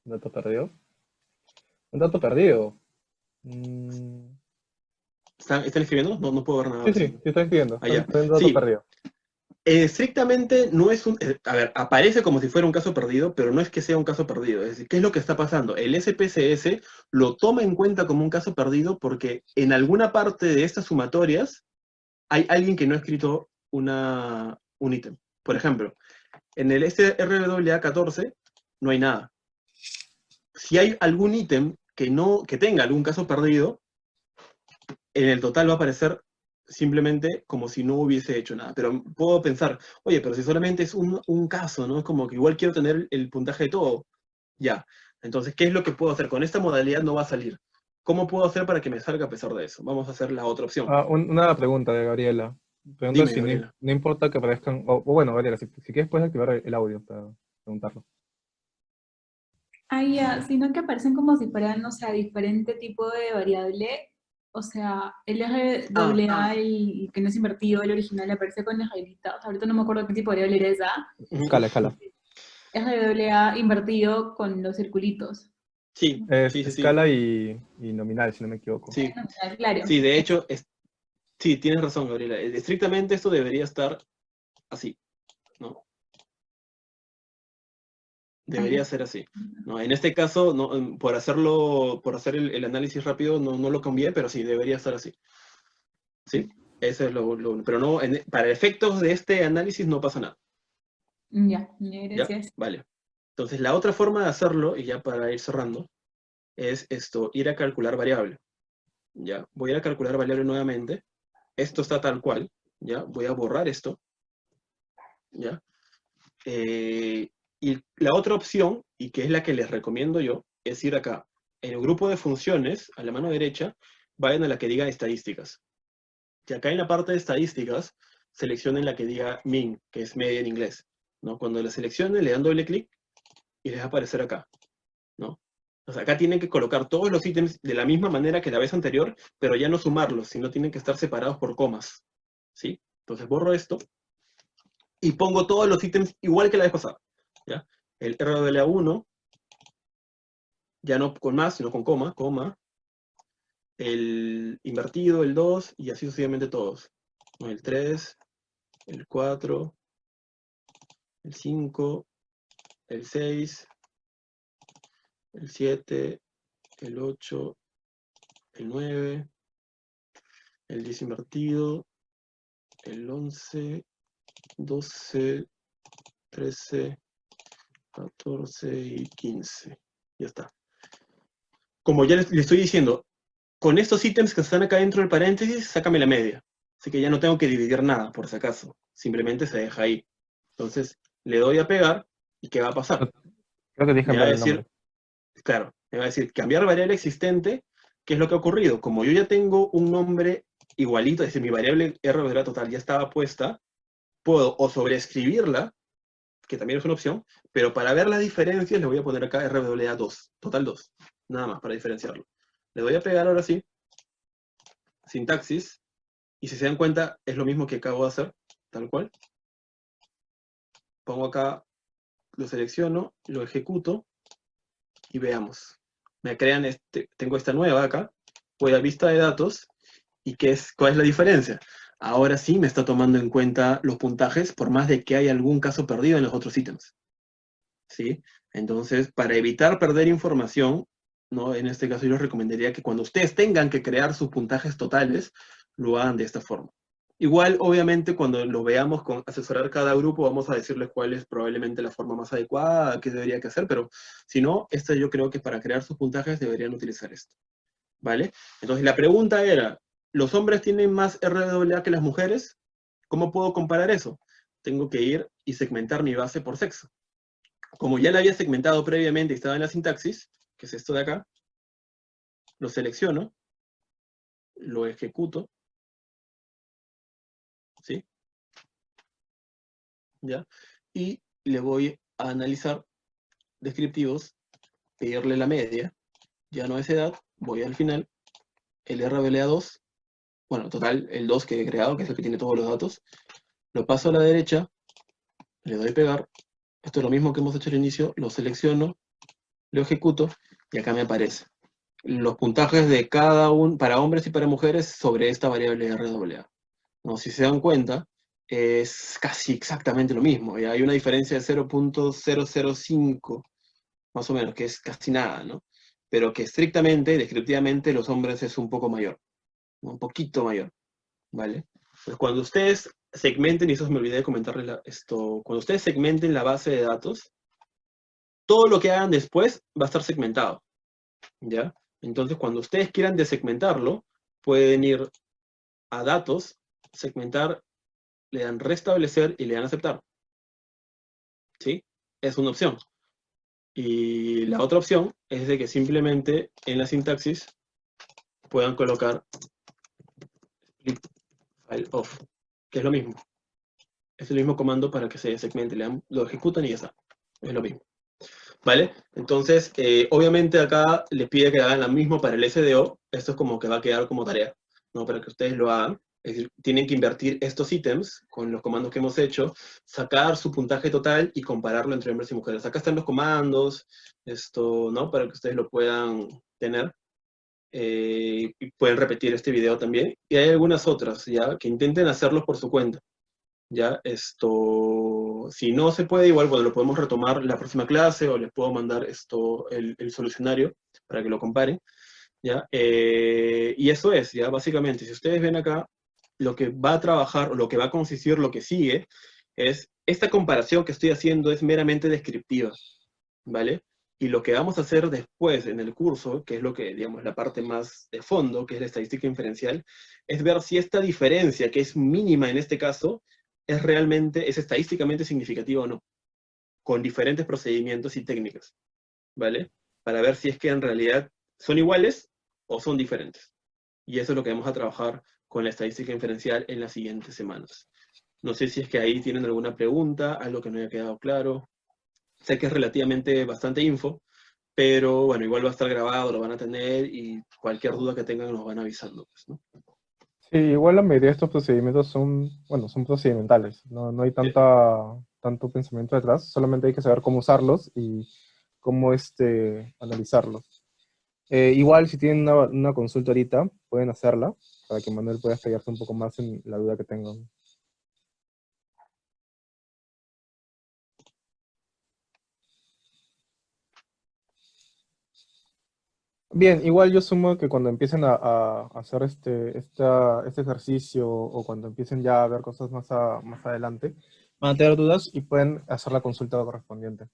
¿Un dato perdido? Un dato perdido. Mm, ¿Están escribiendo? No, no puedo ver nada sí, ahora sí, sí. sí estoy escribiendo. Ah, ya. Estoy en dato Sí, perdido. estrictamente no es un... a ver, aparece como si fuera un caso perdido, pero no es que sea un caso perdido. Es decir, ¿qué es lo que está pasando? El SPSS lo toma en cuenta como un caso perdido porque en alguna parte de estas sumatorias hay alguien que no ha escrito un ítem. Por ejemplo, en el RWA14 no hay nada. Si hay algún ítem que tenga algún caso perdido, en el total va a aparecer simplemente como si no hubiese hecho nada. Pero puedo pensar, oye, pero si solamente es un caso, ¿no? Es como que igual quiero tener el puntaje de todo. Ya. Entonces, ¿qué es lo que puedo hacer? Con esta modalidad no va a salir. ¿Cómo puedo hacer para que me salga a pesar de eso? Vamos a hacer la otra opción. Una pregunta de Gabriela. Pregunta Dime, si no, Gabriela. no importa que aparezcan, o bueno, Gabriela, si quieres puedes activar el audio para preguntarlo. Ah, ya, sino que aparecen como si fueran, o sea, diferente tipo de variable. O sea, el RWA, el que no es invertido, el original, aparece con negritas. Ahorita no me acuerdo qué tipo de variable era esa. Escala, escala. RWA invertido con los circulitos. Sí, Es sí, sí, sí. escala y nominal, si no me equivoco. Sí, Ah, claro. sí, de hecho, sí, tienes razón, Gabriela. Estrictamente esto debería estar así, ¿no? Debería ser así, ¿no? En este caso, no, por hacer el análisis rápido, no lo cambié, pero sí, debería estar así. ¿Sí? Eso es pero no, para efectos de este análisis no pasa nada. Ya, ¿Ya? gracias. Vale. Entonces, la otra forma de hacerlo, y ya para ir cerrando, es ir a calcular variable. ¿Ya? Voy a ir a calcular variable nuevamente. Esto está tal cual. ¿Ya? Voy a borrar esto. ¿Ya? Y la otra opción, y que es la que les recomiendo yo, es ir acá. En el grupo de funciones, a la mano derecha, vayan a la que diga estadísticas. Y acá en la parte de estadísticas, seleccionen la que diga min, que es media en inglés, ¿no? Cuando la seleccionen, le dan doble clic y les va a aparecer acá, ¿no? O sea, acá tienen que colocar todos los ítems de la misma manera que la vez anterior, pero ya no sumarlos, sino tienen que estar separados por comas, ¿sí? Entonces borro esto y pongo todos los ítems igual que la vez pasada, ¿ya? El RWA1, ya no con más, sino con coma, coma, el invertido, el 2, y así sucesivamente todos, ¿no? El 3, el 4, el 5, el 6, el 7, el 8, el 9, el 10 invertido, el 11, 12, 13, 14 y 15. Ya está. Como ya les estoy diciendo, con estos ítems que están acá dentro del paréntesis, sácame la media. Así que ya no tengo que dividir nada, por si acaso. Simplemente se deja ahí. Entonces, le doy a pegar, ¿y qué va a pasar? Creo que dije Me va a cambiar el decir, nombre. claro, me va a decir cambiar variable existente. ¿Qué es lo que ha ocurrido? Como yo ya tengo un nombre igualito, es decir, mi variable RWA total ya estaba puesta, puedo o sobreescribirla, que también es una opción, pero para ver las diferencias le voy a poner acá RWA2, total 2, nada más para diferenciarlo. Le voy a pegar ahora sí, sintaxis, y si se dan cuenta, es lo mismo que acabo de hacer, tal cual. Pongo acá, lo selecciono, lo ejecuto, y veamos. Me crean tengo esta nueva acá, voy a vista de datos, y ¿cuál es la diferencia? Ahora sí me está tomando en cuenta los puntajes, por más de que haya algún caso perdido en los otros ítems. ¿Sí? Entonces, para evitar perder información, ¿no? En este caso yo les recomendaría que cuando ustedes tengan que crear sus puntajes totales, lo hagan de esta forma. Igual, obviamente, cuando lo veamos con asesorar cada grupo, vamos a decirles cuál es probablemente la forma más adecuada, qué debería que hacer, pero si no, yo creo que para crear sus puntajes deberían utilizar esto. ¿Vale? Entonces, la pregunta era, ¿los hombres tienen más RWA que las mujeres? ¿Cómo puedo comparar eso? Tengo que ir y segmentar mi base por sexo. Como ya la había segmentado previamente y estaba en la sintaxis, que es esto de acá, lo selecciono, lo ejecuto, ¿sí? ¿Ya? Y le voy a analizar descriptivos, pedirle la media, ya no es edad, voy al final, el RWA2, bueno, total, el 2 que he creado, que es el que tiene todos los datos, lo paso a la derecha, le doy pegar, esto es lo mismo que hemos hecho al inicio, lo selecciono, lo ejecuto, y acá me aparece los puntajes de cada uno, para hombres y para mujeres, sobre esta variable RWA. ¿No? Si se dan cuenta, es casi exactamente lo mismo. Y hay una diferencia de 0.005, más o menos, que es casi nada, ¿no? Pero que estrictamente, descriptivamente, los hombres es un poco mayor, ¿no? Un poquito mayor, ¿vale? Pues cuando ustedes segmenten, y eso me olvidé de comentarles cuando ustedes segmenten la base de datos, todo lo que hagan después va a estar segmentado, ¿ya? Entonces, cuando ustedes quieran desegmentarlo, pueden ir a datos, segmentar, le dan restablecer y le dan aceptar. ¿Sí? Es una opción. Y la otra opción es de que simplemente en la sintaxis puedan colocar split file off, que es lo mismo. Es el mismo comando para que se segmente, lo ejecutan y ya está. Es lo mismo. ¿Vale? Entonces, obviamente acá les pide que hagan lo mismo para el SDO. Esto es como que va a quedar como tarea, ¿no? Para que ustedes lo hagan. Es decir, tienen que invertir estos ítems con los comandos que hemos hecho, sacar su puntaje total y compararlo entre hombres y mujeres. Acá están los comandos, ¿no? Para que ustedes lo puedan tener. Y pueden repetir este video también. Y hay algunas otras, ¿ya? Que intenten hacerlos por su cuenta. ¿Ya? Si no se puede, igual, bueno, lo podemos retomar la próxima clase o les puedo mandar el solucionario para que lo comparen, ¿ya? Y eso es, ¿ya? Básicamente, si ustedes ven acá, lo que va a trabajar, o lo que va a consistir, lo que sigue, es, esta comparación que estoy haciendo es meramente descriptiva, ¿vale? Y lo que vamos a hacer después en el curso, que es lo que, digamos, la parte más de fondo, que es la estadística inferencial, es ver si esta diferencia, que es mínima en este caso, es estadísticamente significativa o no, con diferentes procedimientos y técnicas, ¿vale? Para ver si es que en realidad son iguales o son diferentes. Y eso es lo que vamos a trabajar con la estadística inferencial en las siguientes semanas. No sé si es que ahí tienen alguna pregunta, algo que no haya quedado claro. Sé que es relativamente bastante info, pero bueno, igual va a estar grabado, lo van a tener y cualquier duda que tengan nos van avisando, pues, ¿no? Sí, igual la mayoría de estos procedimientos son, bueno, son procedimentales. No hay tanto pensamiento detrás, solamente hay que saber cómo usarlos y cómo analizarlos. Igual si tienen una consulta ahorita, pueden hacerla para que Manuel pueda explayarse un poco más en la duda que tengan. Bien, igual yo sumo que cuando empiecen a hacer este ejercicio o cuando empiecen ya a ver cosas más adelante, van a tener dudas y pueden hacer la consulta correspondiente.